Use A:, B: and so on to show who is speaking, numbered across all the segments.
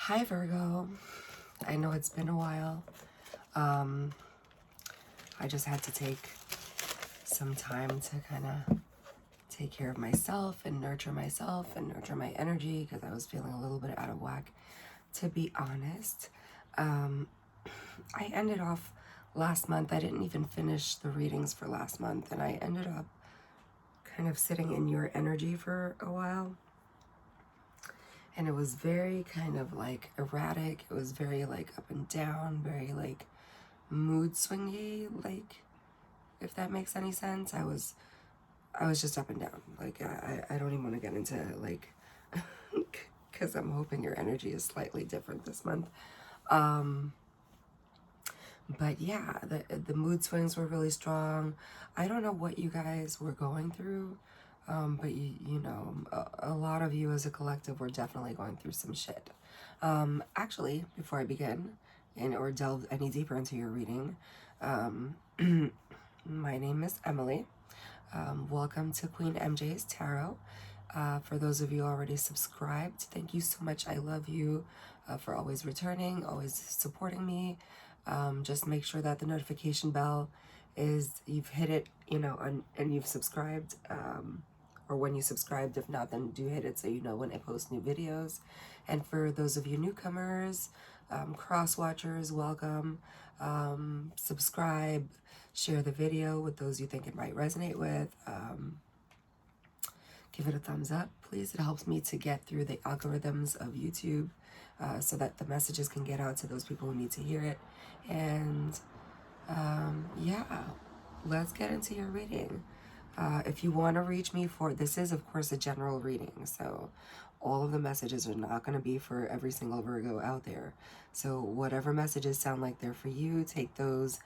A: Hi Virgo. I know it's been a while. Um, I just had to take some time to kind of take care of myself and nurture my energy because I was feeling a little bit out of whack, to be honest. Um, I ended off last month. I didn't even finish the readings for last month, and I ended up kind of sitting in your energy for a while. And it was very kind of like erratic. It was very like up and down, very like mood swingy, like, if that makes any sense. I was just up and down. Like I don't even want to get into like because I'm hoping your energy is slightly different this month. But yeah, the mood swings were really strong. I don't know what you guys were going through, but you know, a lot of you as a collective were definitely going through some shit. Actually, before I begin and or delve any deeper into your reading, my name is Emily. Welcome to Queen MJ's Tarot. For those of you already subscribed, thank you so much. I love you for always returning, always supporting me. Just make sure that the notification bell is, you've hit it, you know, and you've subscribed, or when you subscribed. If not, then do hit it so you know when I post new videos. And for those of you newcomers, cross watchers, welcome. Subscribe, share the video with those you think it might resonate with. Give it a thumbs up, please. It helps me to get through the algorithms of YouTube, so that the messages can get out to those people who need to hear it. And yeah, let's get into your reading. If you want to reach me for, this is of course a general reading, so all of the messages are not going to be for every single Virgo out there. So whatever messages sound like they're for you, take those,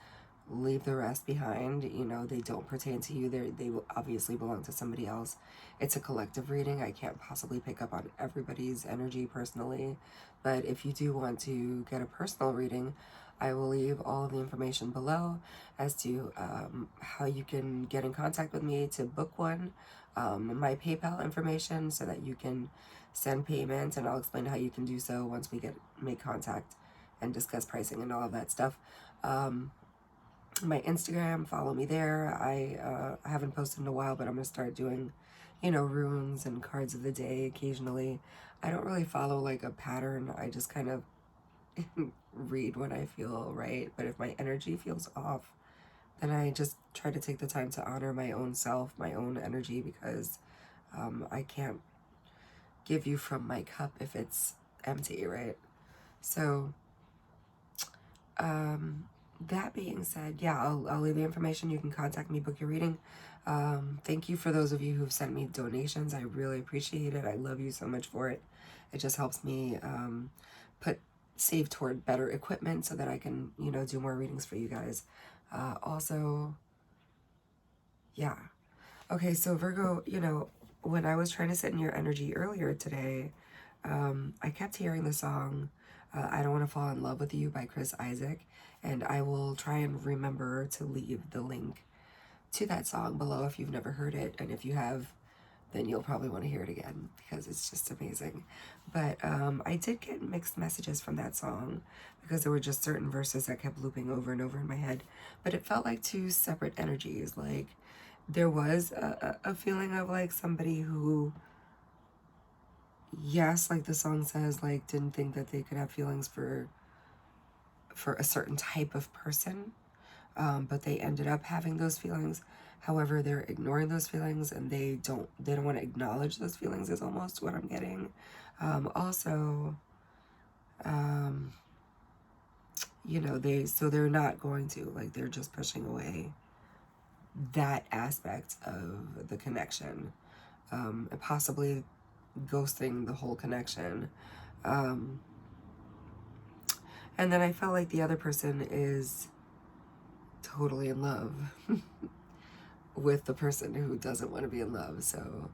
A: leave the rest behind. You know, they don't pertain to you. They will obviously belong to somebody else. It's a collective reading. I can't possibly pick up on everybody's energy personally, but if you do want to get a personal reading, I will leave all of the information below as to how you can get in contact with me to book one, my PayPal information so that you can send payment, and I'll explain how you can do so once we make contact and discuss pricing and all of that stuff. My Instagram, follow me there. I haven't posted in a while, but I'm gonna start doing, you know, runes and cards of the day occasionally. I don't really follow like a pattern. I just kind of read when I feel right. But if my energy feels off, then I just try to take the time to honor my own self, my own energy, because I can't give you from my cup if it's empty, right? So that being said, yeah, I'll leave the information. You can contact me, book your reading. Thank you for those of you who've sent me donations. I really appreciate it. I love you so much for it. It just helps me save toward better equipment so that I can, you know, do more readings for you guys. Also, yeah. Okay, so Virgo, you know, when I was trying to sit in your energy earlier today, I kept hearing the song I Don't Want to Fall in Love with You by Isaak, and I will try and remember to leave the link to that song below if you've never heard it, and if you have, then you'll probably want to hear it again because it's just amazing. But I did get mixed messages from that song because there were just certain verses that kept looping over and over in my head, but it felt like two separate energies. Like there was a feeling of like somebody who, yes, like the song says, like didn't think that they could have feelings for a certain type of person, but they ended up having those feelings. However, they're ignoring those feelings and they don't want to acknowledge those feelings is almost what I'm getting. Also, you know, they're not going to, like, they're just pushing away that aspect of the connection, and possibly ghosting the whole connection. And then I felt like the other person is totally in love with the person who doesn't want to be in love. So,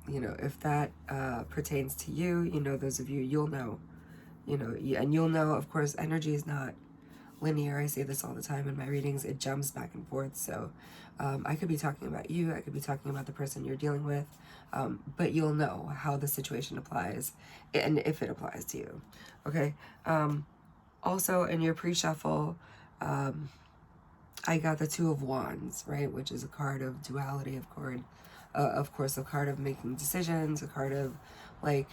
A: you know, if that pertains to you, you know, those of you, you'll know, you know, and you'll know, of course, energy is not linear. I say this all the time in my readings. It jumps back and forth. So I could be talking about you. I could be talking about the person you're dealing with. But you'll know how the situation applies and if it applies to you. Okay. Also, in your pre-shuffle, I got the Two of Wands, right? Which is a card of duality, of course, a card of making decisions, a card of like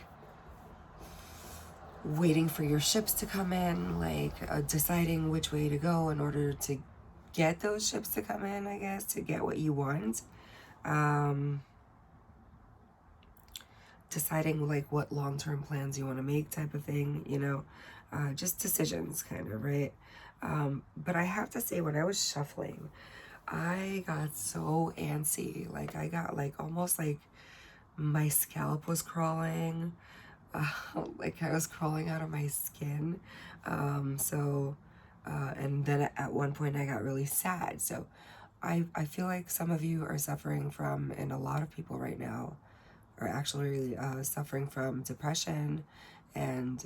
A: waiting for your ships to come in, like deciding which way to go in order to get those ships to come in, I guess, to get what you want. Deciding like what long-term plans you want to make type of thing, you know, just decisions kind of, right? But I have to say, when I was shuffling, I got so antsy. Like I got like almost like my scalp was crawling. Like I was crawling out of my skin. And then at one point I got really sad. So I feel like some of you are suffering from, and a lot of people right now are actually suffering from depression and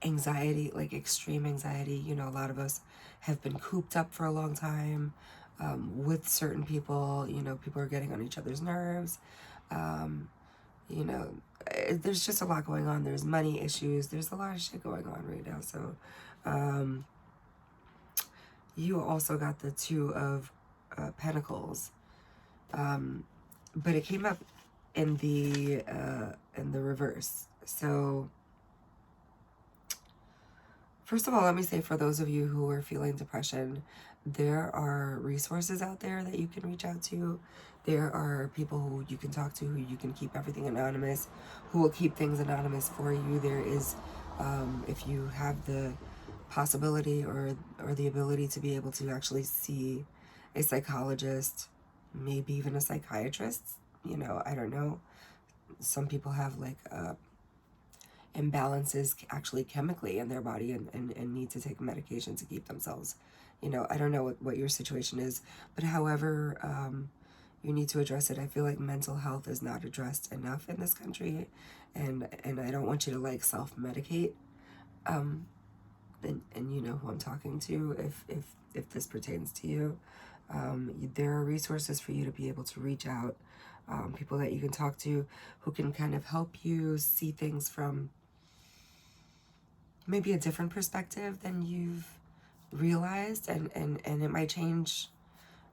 A: anxiety, like extreme anxiety. You know, a lot of us have been cooped up for a long time with certain people. You know, people are getting on each other's nerves. You know, there's just a lot going on. There's money issues. There's a lot of shit going on right now. So you also got the Two of Pentacles. But it came up in the reverse. So first of all, let me say, for those of you who are feeling depression, there are resources out there that you can reach out to. There are people who you can talk to, who you can keep everything anonymous, who will keep things anonymous for you. There is, if you have the possibility or the ability to be able to actually see a psychologist, maybe even a psychiatrist, you know, I don't know. Some people have like imbalances actually chemically in their body and need to take medication to keep themselves, you know, I don't know what your situation is, but however you need to address it. I feel like mental health is not addressed enough in this country, and I don't want you to like self-medicate. And you know who I'm talking to if this pertains to you. There are resources for you to be able to reach out, people that you can talk to who can kind of help you see things from maybe a different perspective than you've realized, and it might change,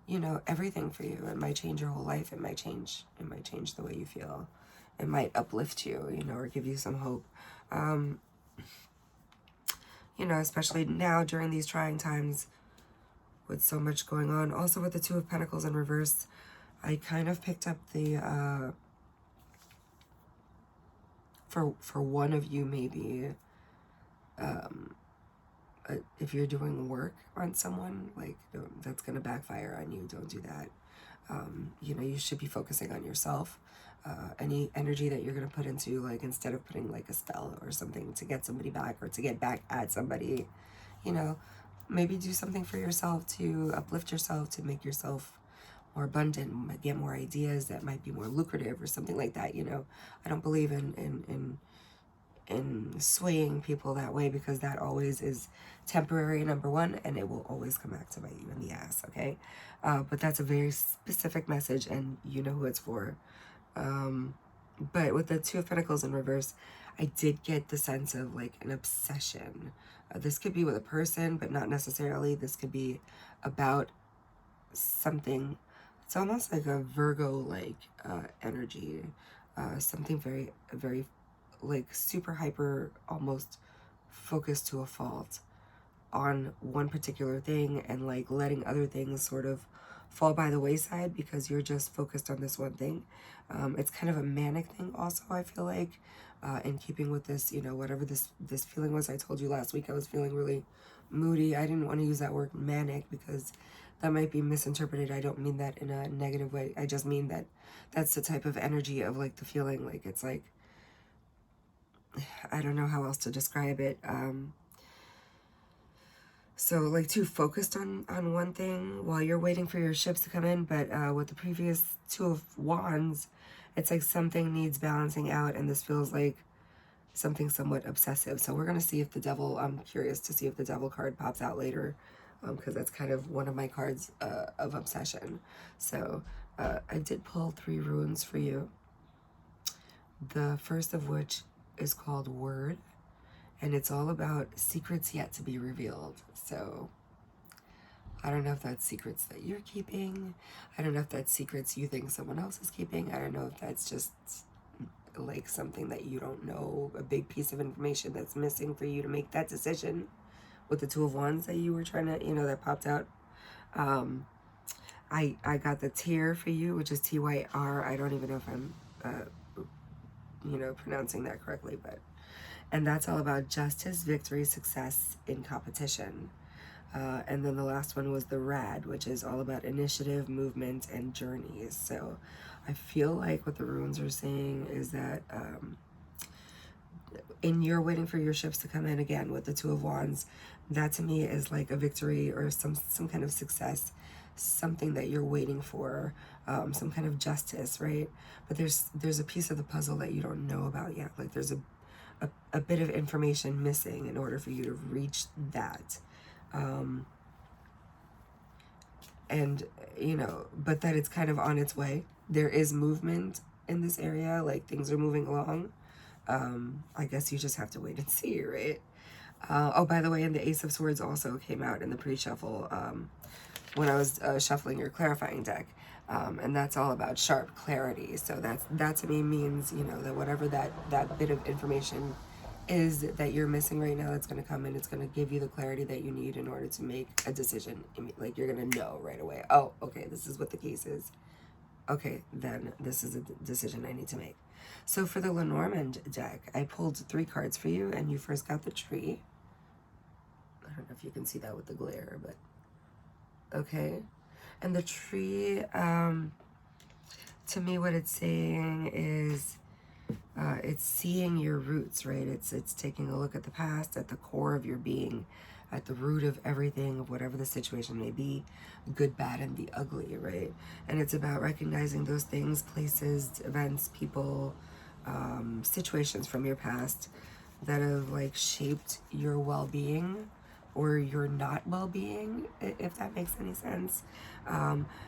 A: you know, everything for you. It might change your whole life. It might change the way you feel. It might uplift you, you know, or give you some hope. You know, especially now during these trying times with so much going on. Also with the Two of Pentacles in reverse, I kind of picked up the, for one of you maybe, if you're doing work on someone, like that's going to backfire on you. Don't do that. You know, you should be focusing on yourself. Any energy that you're going to put into, like, instead of putting like a spell or something to get somebody back or to get back at somebody, you know, maybe do something for yourself to uplift yourself, to make yourself more abundant, get more ideas that might be more lucrative or something like that. You know, I don't believe in swaying people that way, because that always is temporary, number one, and it will always come back to bite you in the ass, okay? But that's a very specific message, and you know who it's for. But with the Two of Pentacles in reverse, I did get the sense of like an obsession. This could be with a person, but not necessarily. This could be about something. It's almost like a Virgo-like energy. Something very, very like super hyper, almost focused to a fault on one particular thing, and like letting other things sort of fall by the wayside because you're just focused on this one thing. It's kind of a manic thing also, I feel like, in keeping with this, you know, whatever this feeling was. I told you last week I was feeling really moody. I didn't want to use that word manic because that might be misinterpreted. I don't mean that in a negative way. I just mean that that's the type of energy of like the feeling, like it's like, I don't know how else to describe it. So like too focused on one thing while you're waiting for your ships to come in. But with the previous Two of Wands, it's like something needs balancing out, and this feels like something somewhat obsessive. So we're going to see if the devil, I'm curious to see if the devil card pops out later, because that's kind of one of my cards of obsession. So I did pull 3 runes for you. The first of which is called Word, and it's all about secrets yet to be revealed. So I don't know if that's secrets that you're keeping. I don't know if that's secrets you think someone else is keeping. I don't know if that's just like something that you don't know, a big piece of information that's missing for you to make that decision with the 2 of Wands that you were trying to, that popped out. I got the Tyr for you, which is Tyr. I don't even know if I'm, pronouncing that correctly, and that's all about justice, victory, success in competition. And then the last one was the Rad, which is all about initiative, movement, and journeys. So I feel like what the runes are saying is that in you're waiting for your ships to come in again with the 2 of Wands, that to me is like a victory or some kind of success, something that you're waiting for, some kind of justice, right? But there's a piece of the puzzle that you don't know about yet. Like there's a bit of information missing in order for you to reach that. And but that it's kind of on its way. There is movement in this area, like things are moving along. I guess you just have to wait and see, right? Oh, by the way, and the Ace of Swords also came out in the pre-shuffle when I was shuffling your clarifying deck. And that's all about sharp clarity. So that to me means, that whatever that bit of information is that you're missing right now, that's going to come in, it's going to give you the clarity that you need in order to make a decision. Like you're going to know right away, oh, okay, this is what the case is. Okay, then this is a decision I need to make. So for the Lenormand deck, I pulled 3 cards for you, and you first got the Tree. I don't know if you can see that with the glare, but okay. And the Tree, to me, what it's saying is it's seeing your roots, right? It's taking a look at the past, at the core of your being, at the root of everything, of whatever the situation may be, good, bad, and the ugly, right? And it's about recognizing those things, places, events, people, situations from your past that have like shaped your well-being or your not well-being, if that makes any sense.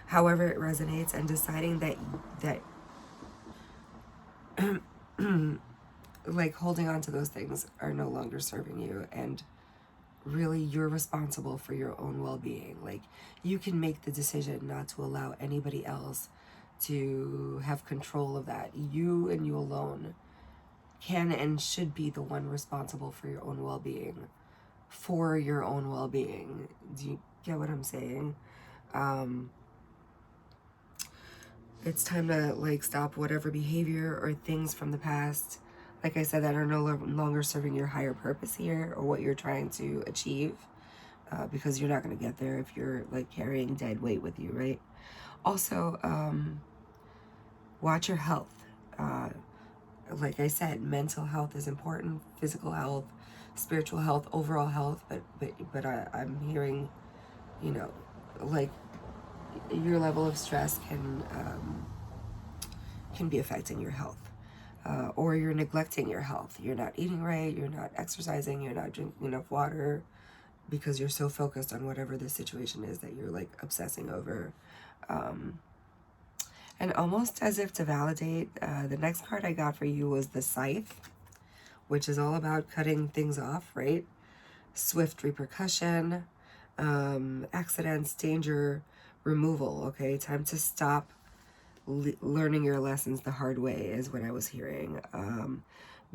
A: However it resonates, and deciding that like holding on to those things are no longer serving you, and really you're responsible for your own well-being. Like you can make the decision not to allow anybody else to have control of that. You and you alone can and should be the one responsible for your own well-being, for your own well-being. Do you get what I'm saying? It's time to like stop whatever behavior or things from the past, like I said, that are no longer serving your higher purpose here or what you're trying to achieve, because you're not going to get there if you're like carrying dead weight with you, right? Also, watch your health. Like I said, mental health is important, physical health, spiritual health, overall health, but I'm hearing, like your level of stress can be affecting your health. Or you're neglecting your health. You're not eating right, you're not exercising, you're not drinking enough water because you're so focused on whatever the situation is that you're like obsessing over. And almost as if to validate, the next card I got for you was the Scythe, which is all about cutting things off, right? Swift repercussion, accidents, danger, removal, okay? Time to stop learning your lessons the hard way is what I was hearing.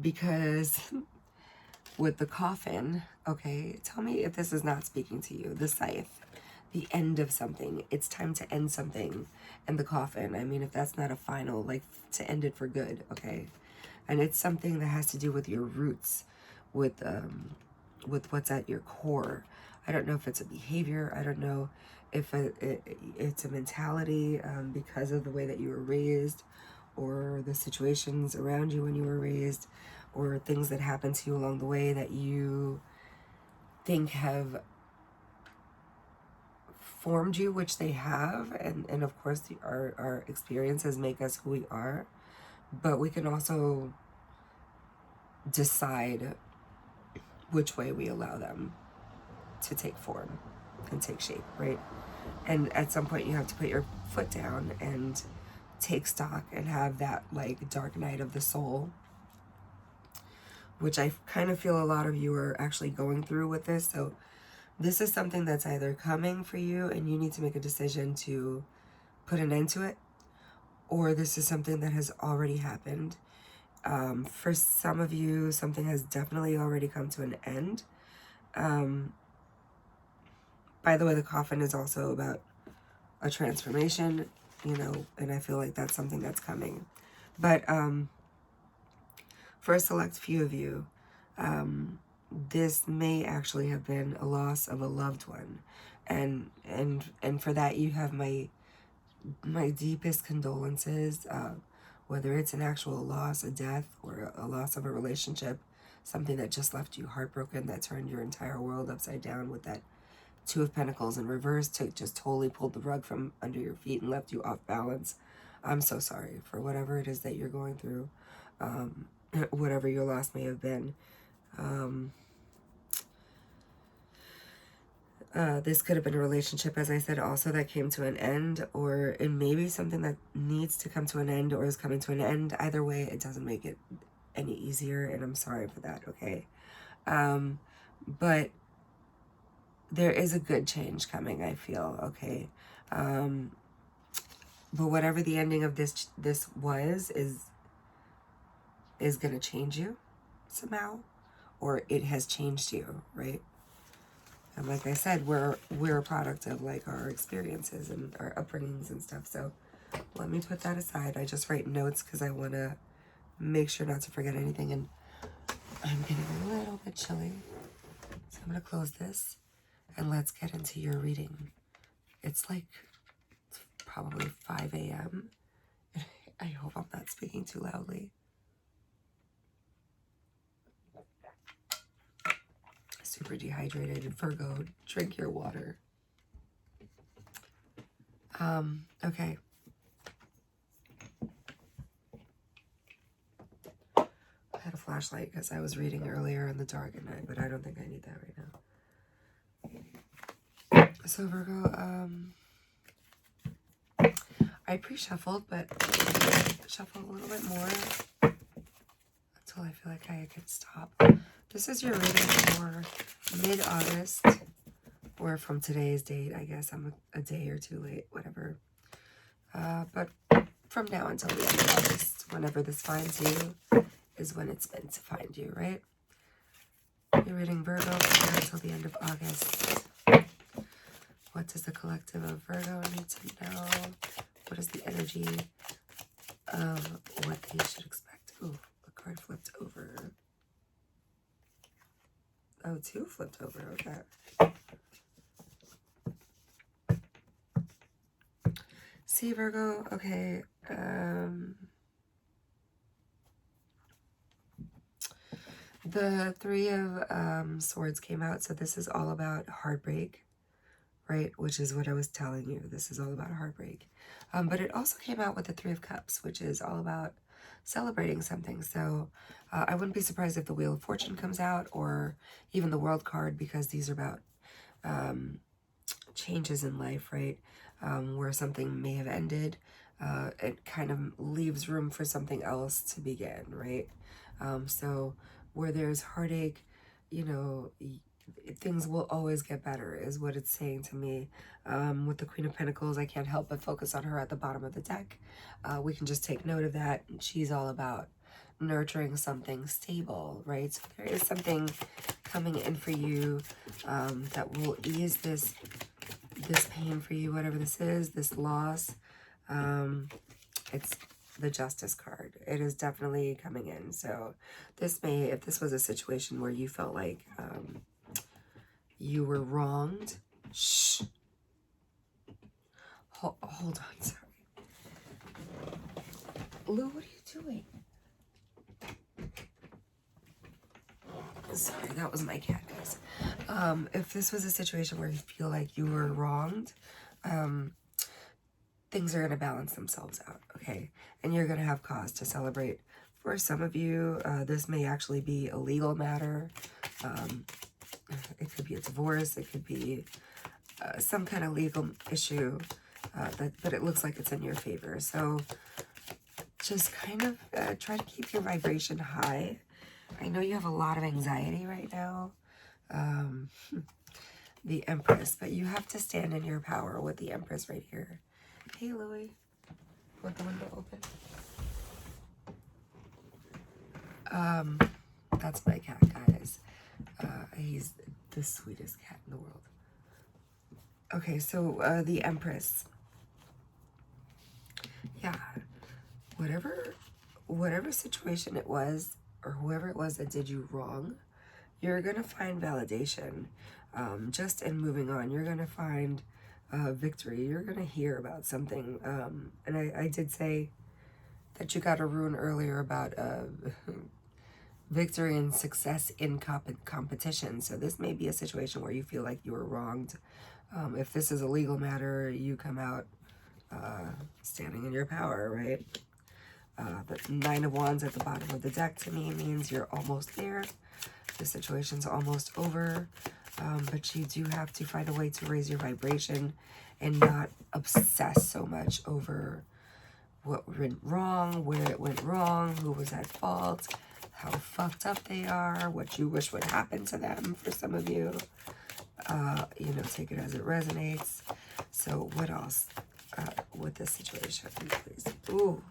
A: Because with the Coffin, okay, tell me if this is not speaking to you. The Scythe, the end of something. It's time to end something. And the Coffin, I mean, if that's not a final, like to end it for good, okay? And it's something that has to do with your roots, with what's at your core. I don't know if it's a behavior. I don't know if it's a mentality, because of the way that you were raised, or the situations around you when you were raised, or things that happened to you along the way that you think have formed you, which they have, and of course our experiences make us who we are, but we can also decide which way we allow them to take form and take shape, right? And at some point you have to put your foot down and take stock and have that like dark night of the soul, which I kind of feel a lot of you are actually going through with this. So this is something that's either coming for you and you need to make a decision to put an end to it, or this is something that has already happened. For some of you, something has definitely already come to an end. By the way, the coffin is also about a transformation, you know, and I feel like that's something that's coming. But for a select few of you, this may actually have been a loss of a loved one, and for that you have my deepest condolences. Whether it's an actual loss, a death, or a loss of a relationship, something that just left you heartbroken, that turned your entire world upside down with that Two of Pentacles in reverse, just totally pulled the rug from under your feet and left you off balance. I'm so sorry for whatever it is that you're going through, whatever your loss may have been. This could have been a relationship, as I said, also that came to an end, or it may be something that needs to come to an end or is coming to an end. Either way, it doesn't make it any easier, and I'm sorry for that, okay? But there is a good change coming, I feel, okay? But whatever the ending of this was, is going to change you somehow, or it has changed you, right? And like I said, we're a product of like our experiences and our upbringings and stuff. So let me put that aside. I just write notes because I want to make sure not to forget anything. And I'm getting a little bit chilly. So I'm going to close this and let's get into your reading. It's like probably 5 a.m. I hope I'm not speaking too loudly. Super dehydrated. Virgo, drink your water. Okay. I had a flashlight because I was reading earlier in the dark at night, but I don't think I need that right now. So Virgo, I pre-shuffled, but shuffle a little bit more until I feel like I can stop. This is your reading for mid-August, or from today's date. I guess I'm a day or two late, whatever. But from now until the end of August, whenever this finds you, is when it's meant to find you, right? You're reading Virgo from now until the end of August. What does the collective of Virgo need to know? What is the energy of what they should expect? Ooh, the card flipped over. Oh, two flipped over, okay. See, Virgo, okay. The Three of Swords came out, so this is all about heartbreak, right? Which is what I was telling you. This is all about heartbreak. But it also came out with the Three of Cups, which is all about celebrating something. So I wouldn't be surprised if the Wheel of Fortune comes out, or even the World card, because these are about changes in life, right? Where something may have ended. It kind of leaves room for something else to begin, right? So where there's heartache, you know, things will always get better, is what it's saying to me. With the Queen of Pentacles, I can't help but focus on her at the bottom of the deck. We can just take note of that. She's all about nurturing something stable, right? So there is something coming in for you that will ease this pain for you, whatever this is, this loss. It's the Justice card. It is definitely coming in. So this may, if this was a situation where you felt like you were wronged, shh. Hold on, sorry. Lou, what are you doing? Sorry, that was my cat, guys. If this was a situation where you feel like you were wronged, things are going to balance themselves out, okay? And you're going to have cause to celebrate For some of you, this may actually be a legal matter. It could be a divorce. It could be some kind of legal issue. But it looks like it's in your favor. So just kind of try to keep your vibration high. I know you have a lot of anxiety right now. The Empress. But you have to stand in your power with the Empress right here. Hey, Louie. Want the window open? That's my cat, guys. He's the sweetest cat in the world. Okay, so the Empress. Yeah, whatever situation it was, or whoever it was that did you wrong, you're gonna find validation. Just in moving on, you're gonna find victory. You're gonna hear about something. And I did say that you got a rune earlier about victory and success in competition. So this may be a situation where you feel like you were wronged. If this is a legal matter, you come out standing in your power, right? The Nine of Wands at the bottom of the deck to me means you're almost there. The situation's almost over. But you do have to find a way to raise your vibration and not obsess so much over what went wrong, where it went wrong, who was at fault, how fucked up they are, what you wish would happen to them for some of you. You know, take it as it resonates. So what else with this situation, please? Ooh.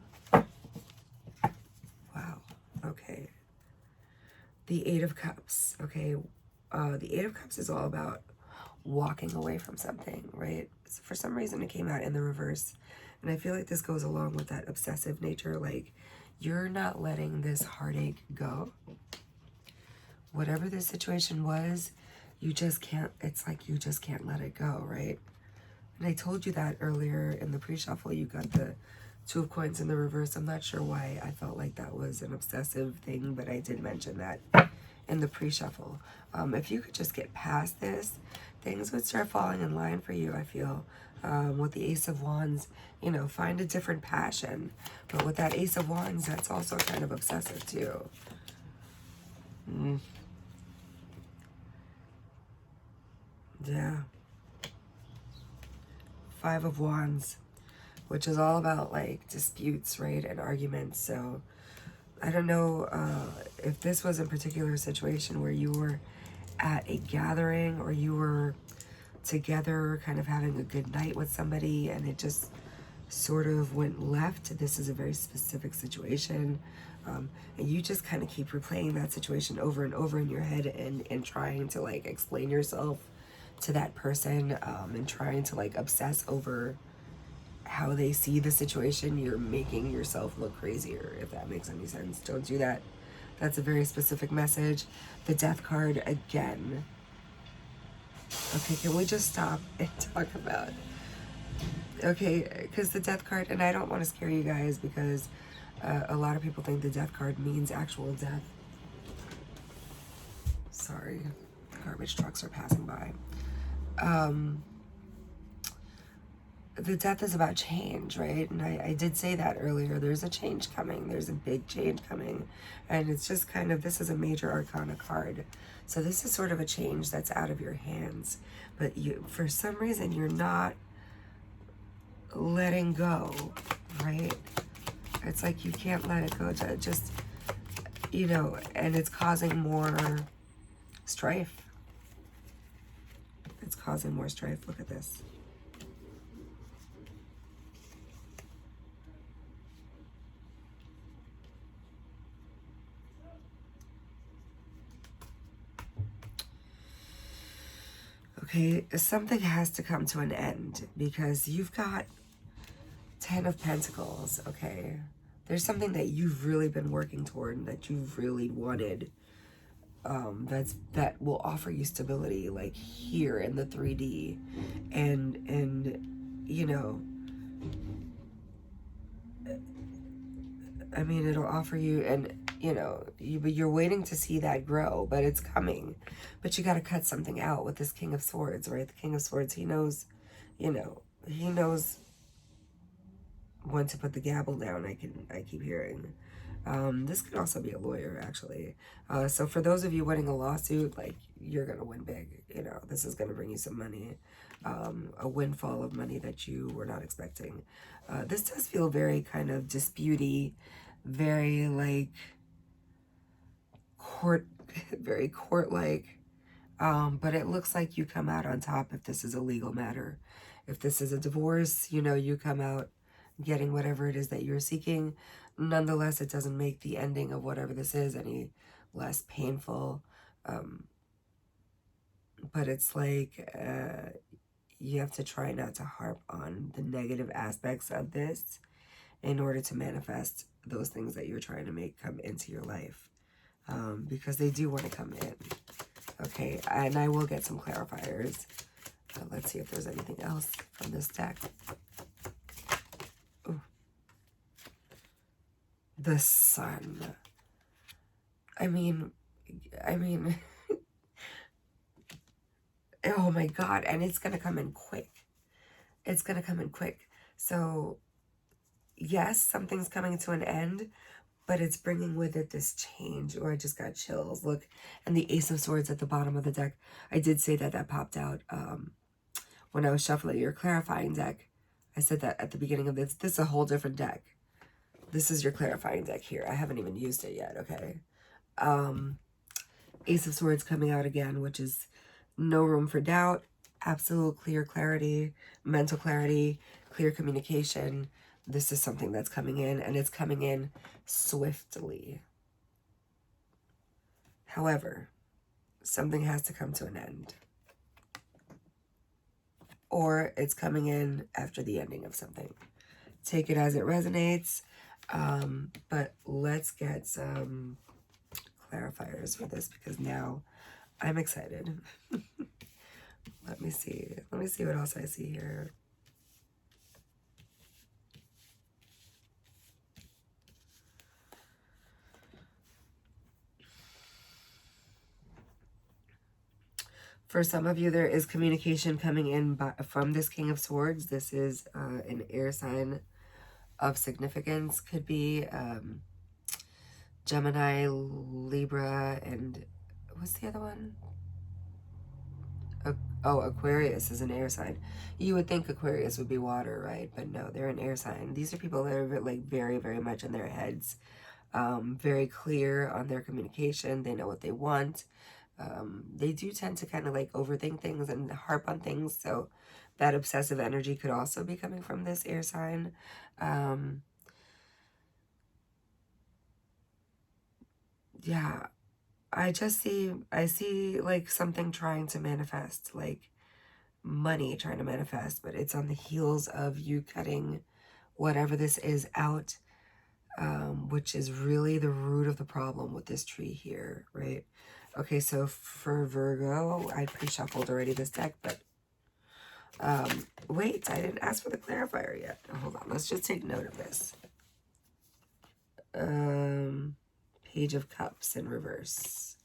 A: Wow. Okay. The Eight of Cups. Okay. The Eight of Cups is all about walking away from something, right? So for some reason it came out in the reverse. And I feel like this goes along with that obsessive nature. Like, you're not letting this heartache go. Whatever the situation was, you just can't, it's like you just can't let it go, right? And I told you that earlier in the pre-shuffle. You got the Two of Coins in the reverse. I'm not sure why I felt like that was an obsessive thing, but I did mention that in the pre-shuffle. If you could just get past this, things would start falling in line for you, I feel. With the Ace of Wands, you know, find a different passion. But with that Ace of Wands, that's also kind of obsessive too. Yeah. Five of Wands, which is all about like disputes, right, and arguments. So I don't know if this was a particular situation where you were at a gathering or you were together kind of having a good night with somebody and it just sort of went left. This is a very specific situation. And you just kind of keep replaying that situation over and over in your head and trying to like explain yourself to that person and trying to like obsess over how they see the situation. You're making yourself look crazier, if that makes any sense. Don't do that. That's a very specific message. The Death card again. Okay, can we just stop and talk about... Okay, because the Death card, and I don't want to scare you guys because a lot of people think the Death card means actual death. Sorry, garbage trucks are passing by. The Death is about change, right? And I did say that earlier. There's a change coming. There's a big change coming. And it's just kind of, this is a major arcana card. So this is sort of a change that's out of your hands. But you, for some reason, you're not letting go, right? It's like you can't let it go. Just, you know, and it's causing more strife. It's causing more strife. Look at this. Okay, something has to come to an end because you've got 10 of Pentacles, okay? There's something that you've really been working toward and that you've really wanted that will offer you stability, like here in the 3D. And you know, I mean, it'll offer you, and you know, you're waiting to see that grow, but it's coming. But you got to cut something out with this King of Swords, right? The King of Swords, he knows, you know, he knows when to put the gavel down. I keep hearing. This could also be a lawyer, actually. So for those of you winning a lawsuit, like, you're going to win big. You know, this is going to bring you some money, a windfall of money that you were not expecting. This does feel very kind of disputey, very like court, very court-like. But it looks like you come out on top if this is a legal matter. If this is a divorce, you know, you come out getting whatever it is that you're seeking. Nonetheless, it doesn't make the ending of whatever this is any less painful. But it's like you have to try not to harp on the negative aspects of this in order to manifest those things that you're trying to make come into your life. Because they do want to come in. Okay, and I will get some clarifiers. Let's see if there's anything else from this deck. Ooh. The Sun. I mean, oh my God, and it's going to come in quick. It's going to come in quick. So, yes, something's coming to an end, but it's bringing with it this change. Or I just got chills. Look, and the Ace of Swords at the bottom of the deck. I did say that that popped out when I was shuffling your clarifying deck. I said that at the beginning of this. This is a whole different deck. This is your clarifying deck here. I haven't even used it yet, okay? Ace of Swords coming out again, which is no room for doubt, absolute clear clarity, mental clarity, clear communication. This is something that's coming in, and it's coming in swiftly. However, something has to come to an end. Or it's coming in after the ending of something. Take it as it resonates. But let's get some clarifiers for this, because now I'm excited. Let me see. Let me see what else I see here. For some of you, there is communication coming in from this King of Swords. This is an air sign of significance. Could be Gemini, Libra, and what's the other one? Oh, Aquarius is an air sign. You would think Aquarius would be water, right? But no, they're an air sign. These are people that are like very, very much in their heads. Very clear on their communication. They know what they want. They do tend to kind of like overthink things and harp on things. So that obsessive energy could also be coming from this air sign. Yeah, I see like something trying to manifest, like money trying to manifest, but it's on the heels of you cutting whatever this is out, which is really the root of the problem with this tree here, right? Okay, so for Virgo, I pre-shuffled already this deck, but wait, I didn't ask for the clarifier yet. Hold on, let's just take note of this. Page of Cups in reverse.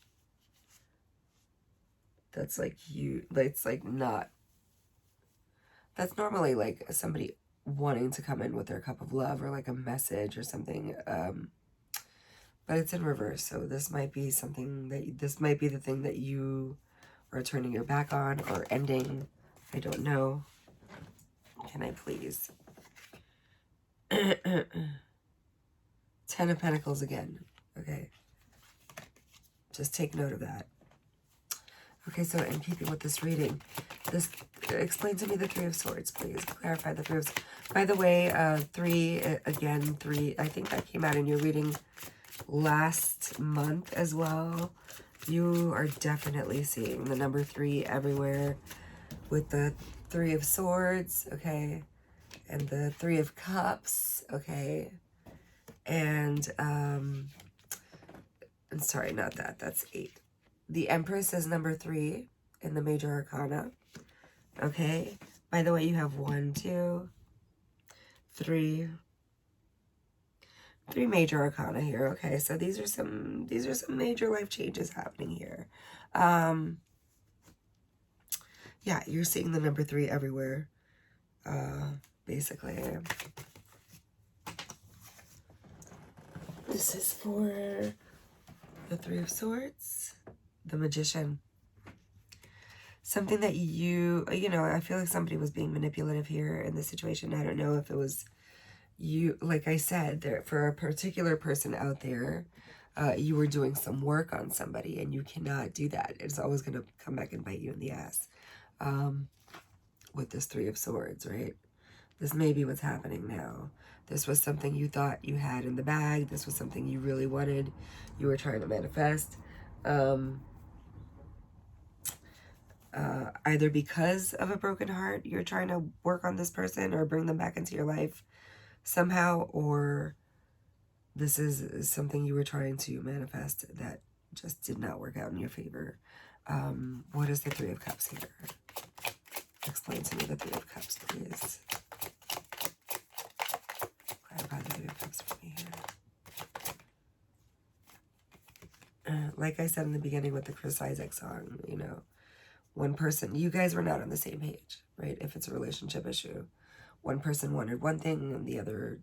A: That's like it's like not, that's normally like somebody wanting to come in with their cup of love or like a message or something. But it's in reverse, so this might be something that, this might be the thing that you are turning your back on or ending. I don't know. Can I please? 10 of Pentacles again. Okay. Just take note of that. Okay, so in keeping with this reading, explain to me the Three of Swords, please. Clarify the Three of Swords. By the way, three, I think that came out in your reading last month as well. You are definitely seeing the number 3 everywhere with the Three of Swords, okay? And the Three of Cups, okay? And, I'm sorry, not that. That's 8. The Empress is number 3 in the Major Arcana. Okay. By the way, you have 1, 2, 3 Major Arcana here. Okay, so these are some major life changes happening here. Yeah, you're seeing the number 3 everywhere. Basically. This is for the Three of Swords, the Magician. Something that you know, I feel like somebody was being manipulative here in this situation. I don't know if it was you, like I said, there for a particular person out there, you were doing some work on somebody, and you cannot do that. It's always going to come back and bite you in the ass. With this Three of Swords, right? This may be what's happening now. This was something you thought you had in the bag. This was something you really wanted. You were trying to manifest. Either because of a broken heart, you're trying to work on this person or bring them back into your life somehow, or this is something you were trying to manifest that just did not work out in your favor. What is the Three of Cups here? Explain to me the Three of Cups, please. Clarify the Three of Cups for me here. Like I said in the beginning with the Chris Isaak song, you know, one person, you guys were not on the same page, right? If it's a relationship issue, one person wanted one thing and the other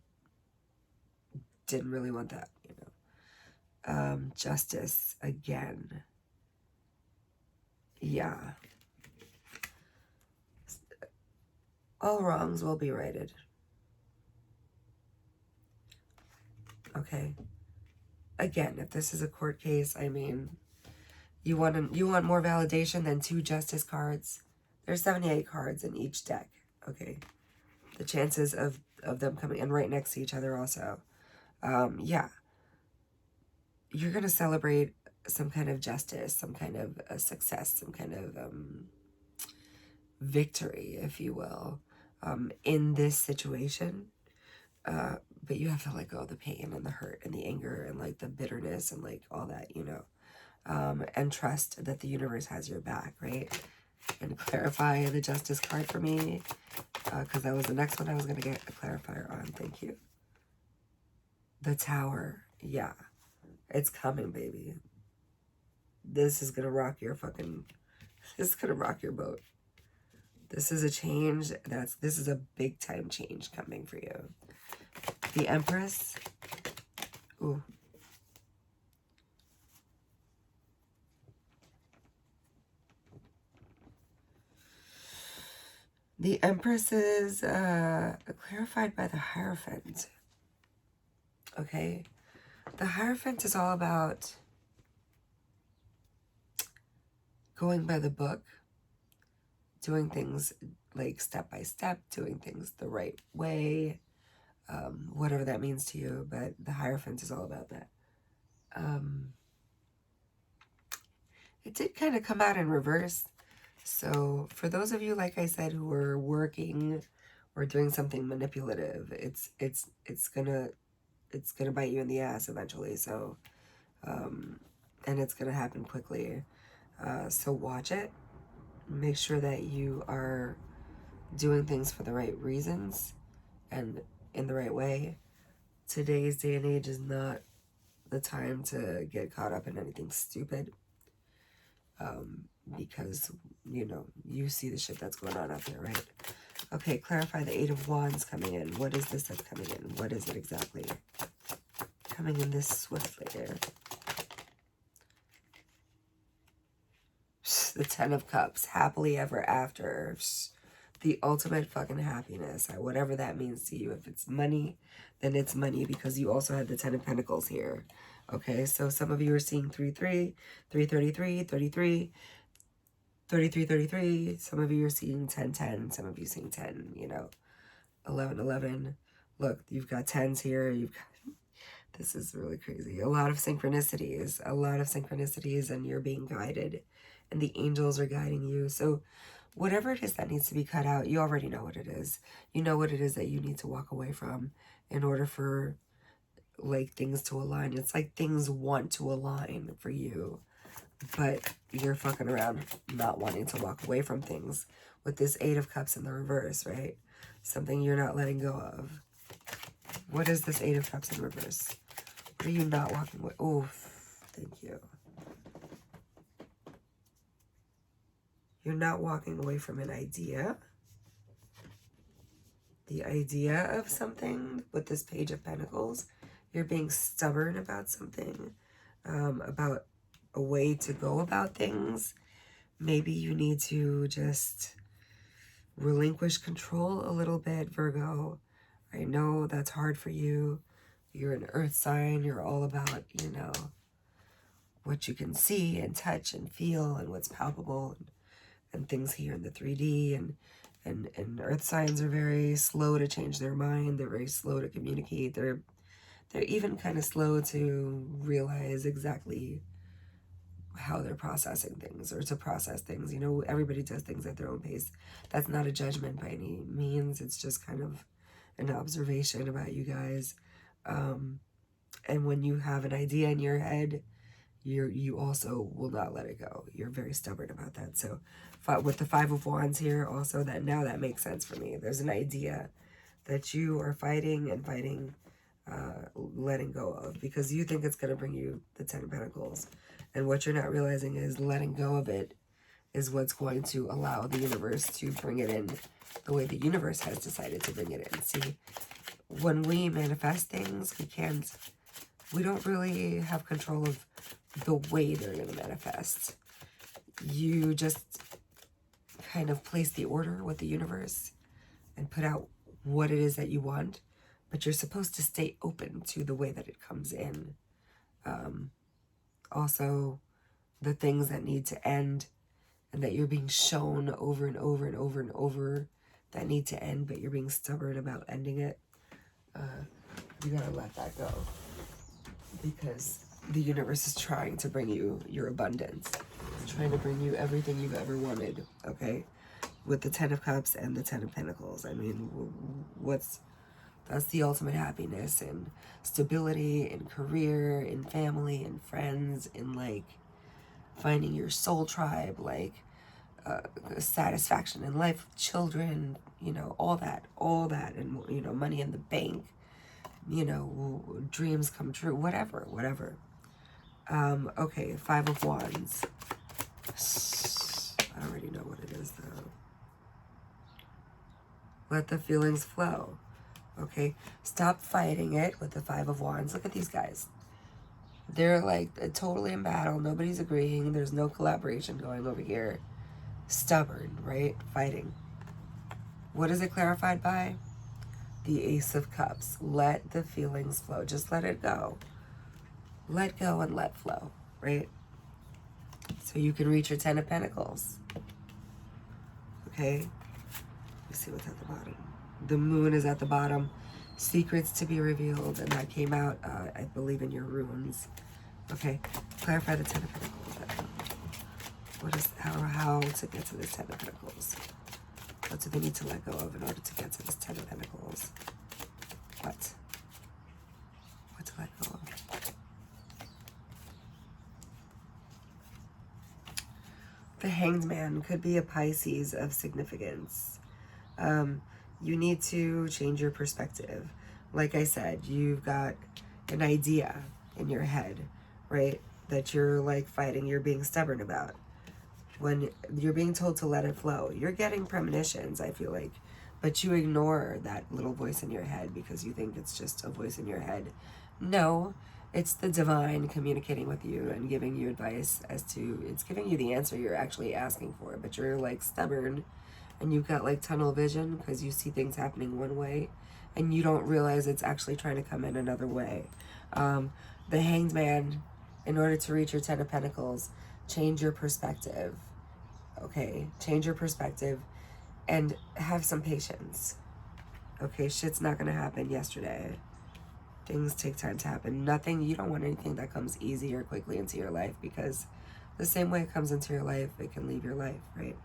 A: didn't really want that, you know. Justice again. Yeah. All wrongs will be righted. Okay. Again, if this is a court case, I mean, you want more validation than 2 justice cards. There's 78 cards in each deck. Okay. The chances of them coming in right next to each other also. Yeah. You're going to celebrate some kind of justice, some kind of a success, some kind of victory, if you will, in this situation. But you have to let go of the pain and the hurt and the anger and like the bitterness and like all that, you know, and trust that the universe has your back, right? And clarify the justice card for me, because that was the next one I was going to get a clarifier on. Thank you. The Tower. Yeah. It's coming, baby. This is going to rock your this is going to rock your boat. This is a change. This is a big time change coming for you. The Empress. Ooh. The Empress is clarified by the Hierophant. Okay. The Hierophant is all about going by the book, doing things like step by step, doing things the right way, whatever that means to you, but the Hierophant is all about that. It did kind of come out in reverse. So for those of you, like I said, who are working or doing something manipulative, it's gonna bite you in the ass eventually. So, and it's gonna happen quickly. So watch it. Make sure that you are doing things for the right reasons and in the right way. Today's day and age is not the time to get caught up in anything stupid. Because, you know, you see the shit that's going on out there, right? Okay, clarify the Eight of Wands coming in. What is this that's coming in? What is it exactly? Coming in this swiftly there. The Ten of Cups. Happily ever after. The ultimate fucking happiness. Whatever that means to you. If it's money, then it's money, because you also had the Ten of Pentacles here. Okay, so some of you are seeing 3-3, 333, 33, 33, 33. Some of you are seeing 10-10. Some of you seeing 10, you know, 11-11. Look, you've got 10s here. This is really crazy. A lot of synchronicities. And you're being guided. And the angels are guiding you. So whatever it is that needs to be cut out, you already know what it is. You know what it is that you need to walk away from in order for like things to align. It's like things want to align for you, but you're fucking around not wanting to walk away from things with this Eight of Cups in the reverse, right? Something you're not letting go of. What is this Eight of Cups in reverse? What are you not walking away? Oh, thank you. You're not walking away from an idea. The idea of something with this Page of Pentacles you're being stubborn about something, about a way to go about things. Maybe you need to just relinquish control a little bit, Virgo. I know that's hard for you. You're an earth sign. You're all about, you know, what you can see and touch and feel and what's palpable, and things here in the 3D. And earth signs are very slow to change their mind. They're very slow to communicate. They're even kind of slow to realize exactly how they're processing things, or to process things. You know, everybody does things at their own pace. That's not a judgment by any means. It's just kind of an observation about you guys. And when you have an idea in your head, you also will not let it go. You're very stubborn about that. So with the Five of Wands here, also, that makes sense for me. There's an idea that you are fighting, letting go of, because you think it's going to bring you the Ten of Pentacles. And what you're not realizing is letting go of it is what's going to allow the universe to bring it in the way the universe has decided to bring it in. See, when we manifest things, we don't really have control of the way they're going to manifest. You just kind of place the order with the universe and put out what it is that you want, but you're supposed to stay open to the way that it comes in. Also, the things that need to end and that you're being shown over and over and over and over that need to end, but you're being stubborn about ending it. You gotta let that go, because the universe is trying to bring you your abundance. It's trying to bring you everything you've ever wanted, okay? With the Ten of Cups and the Ten of Pentacles. I mean, that's the ultimate happiness and stability in career, in family, in friends, in like finding your soul tribe, like satisfaction in life with children, you know, all that, and, you know, money in the bank, you know, dreams come true, whatever. Okay, Five of Wands. I already know what it is, though. Let the feelings flow. Okay, stop fighting it with the Five of Wands. Look at these guys. They're like totally in battle. Nobody's agreeing. There's no collaboration going over here. Stubborn, right? Fighting. What is it clarified by? The Ace of Cups. Let the feelings flow. Just let it go. Let go and let flow, right? So you can reach your Ten of Pentacles. Okay? Let's see what's at the bottom. The Moon is at the bottom. Secrets to be revealed, and that came out, I believe, in your runes. Okay, clarify the Ten of Pentacles. What is how to get to this Ten of Pentacles? What do they need to let go of in order to get to this Ten of Pentacles? What to let go of? The Hanged Man could be a Pisces of significance. You need to change your perspective. Like I said, you've got an idea in your head, right? That you're like fighting, you're being stubborn about. When you're being told to let it flow, you're getting premonitions, I feel like, but you ignore that little voice in your head because you think it's just a voice in your head. No, it's the divine communicating with you and giving you advice it's giving you the answer you're actually asking for, but you're like stubborn. And you've got like tunnel vision because you see things happening one way and you don't realize it's actually trying to come in another way. The Hanged Man, in order to reach your Ten of Pentacles, change your perspective. Okay, change your perspective and have some patience. Okay, shit's not gonna happen yesterday. Things take time to happen. You don't want anything that comes easy or quickly into your life, because the same way it comes into your life, it can leave your life, right?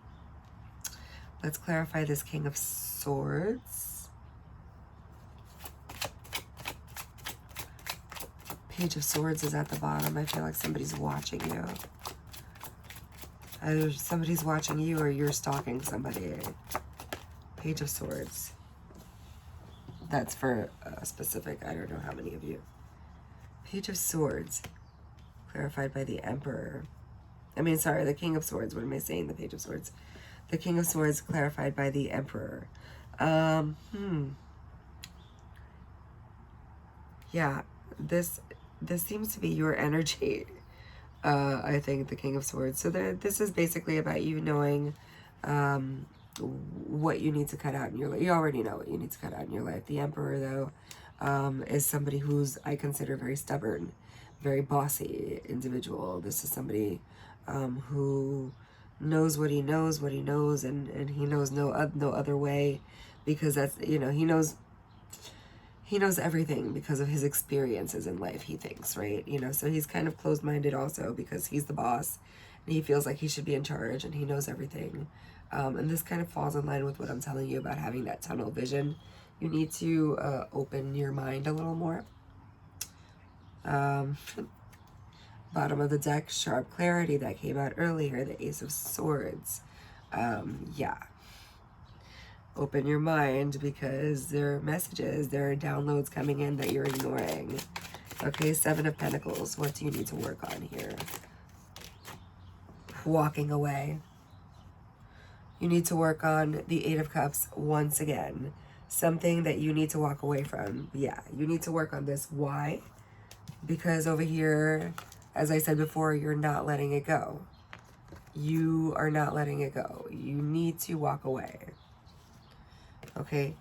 A: Let's clarify this King of Swords. Page of Swords is at the bottom. I feel like somebody's watching you. Either somebody's watching you or you're stalking somebody. Page of Swords. That's for a specific, I don't know how many of you. Page of Swords. Clarified by the Emperor. The King of Swords. What am I saying? The Page of Swords. The King of Swords clarified by the Emperor. Yeah, this seems to be your energy. I think the King of Swords. So this is basically about you knowing what you need to cut out in your life. You already know what you need to cut out in your life. The Emperor, though, is somebody who's, I consider, very stubborn, very bossy individual. This is somebody who knows what he knows, and he knows no other way, because that's, you know, he knows everything because of his experiences in life, he thinks, right? You know, so he's kind of closed-minded also because he's the boss and he feels like he should be in charge and he knows everything. And this kind of falls in line with what I'm telling you about having that tunnel vision. You need to open your mind a little more. Bottom of the deck, sharp clarity that came out earlier, the Ace of Swords. Yeah. Open your mind because there are messages, there are downloads coming in that you're ignoring. Okay, Seven of Pentacles. What do you need to work on here? Walking away. You need to work on the Eight of Cups once again. Something that you need to walk away from. Yeah, you need to work on this. Why? Because over here, as I said before, you're not letting it go. You are not letting it go. You need to walk away. Okay?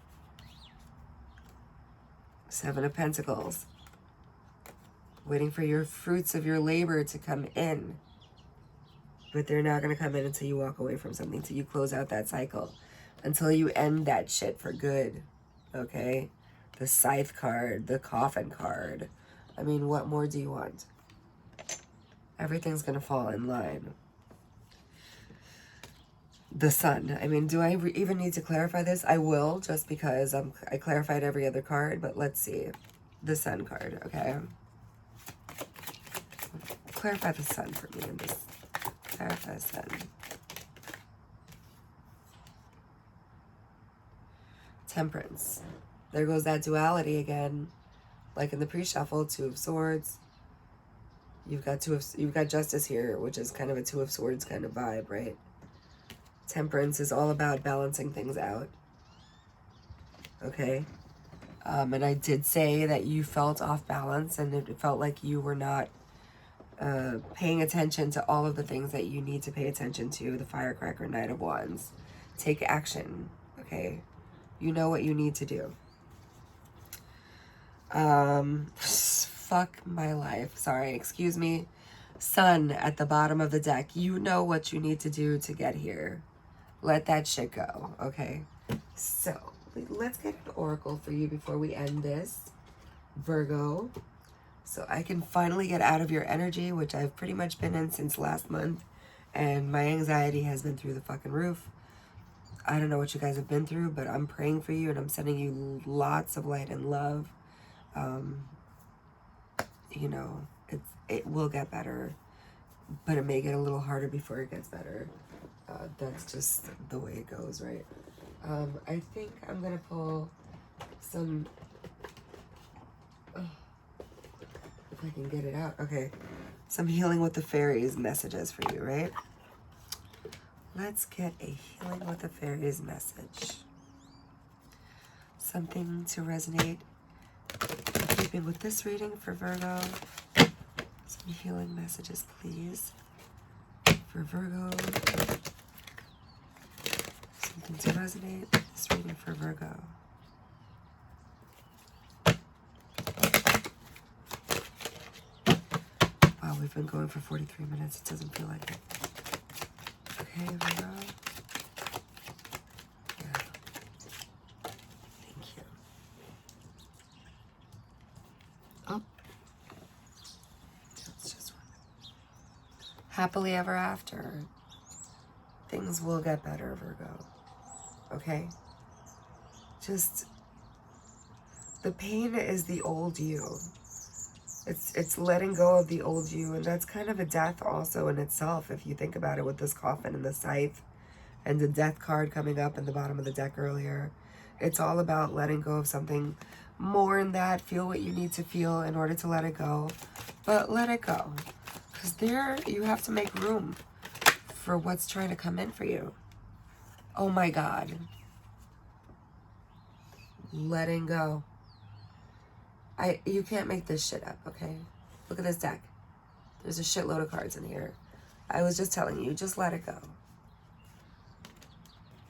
A: Seven of Pentacles. Waiting for your fruits of your labor to come in. But they're not going to come in until you walk away from something, until you close out that cycle, until you end that shit for good. Okay? The Scythe card, the Coffin card. I mean, what more do you want? Everything's going to fall in line. The Sun. I mean, do I even need to clarify this? I will, just because I clarified every other card, but let's see. The Sun card, okay? Clarify the Sun for me in this. Clarify the Sun. Temperance. There goes that duality again. Like in the pre-shuffle, Two of Swords. You've got Justice here, which is kind of a Two of Swords kind of vibe, right? Temperance is all about balancing things out. Okay? And I did say that you felt off balance and it felt like you were not paying attention to all of the things that you need to pay attention to. The Firecracker, Knight of Wands. Take action, okay? You know what you need to do. Fuck my life. Sorry, excuse me. Sun at the bottom of the deck. You know what you need to do to get here. Let that shit go, okay? So, let's get an oracle for you before we end this, Virgo. So I can finally get out of your energy, which I've pretty much been in since last month. And my anxiety has been through the fucking roof. I don't know what you guys have been through, but I'm praying for you and I'm sending you lots of light and love. You know, it will get better, but it may get a little harder before it gets better. That's just the way it goes, right? I think I'm gonna pull some, if I can get it out. Okay, some Healing with the Fairies messages for you, right? Let's get a Healing with the Fairies message. Something to resonate in keeping with this reading for Virgo. Some healing messages, please, for Virgo. Something to resonate with this reading for Virgo. Wow, we've been going for 43 minutes. It doesn't feel like it. Okay, Virgo. Yeah. Thank you. Oh. That's just one. Happily ever after. Things will get better, Virgo. Okay? Just, the pain is the old you. It's letting go of the old you, and that's kind of a death also in itself, if you think about it, with this Coffin and the Scythe, and the Death card coming up in the bottom of the deck earlier. It's all about letting go of something more in that. Feel what you need to feel in order to let it go, but let it go. Because there, you have to make room for what's trying to come in for you. Oh my God. Letting go. You can't make this shit up, okay? Look at this deck. There's a shitload of cards in here. I was just telling you, just let it go.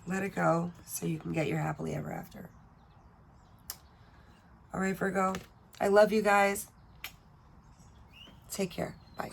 A: Let it go so you can get your happily ever after. All right, Virgo. I love you guys. Take care. Bye.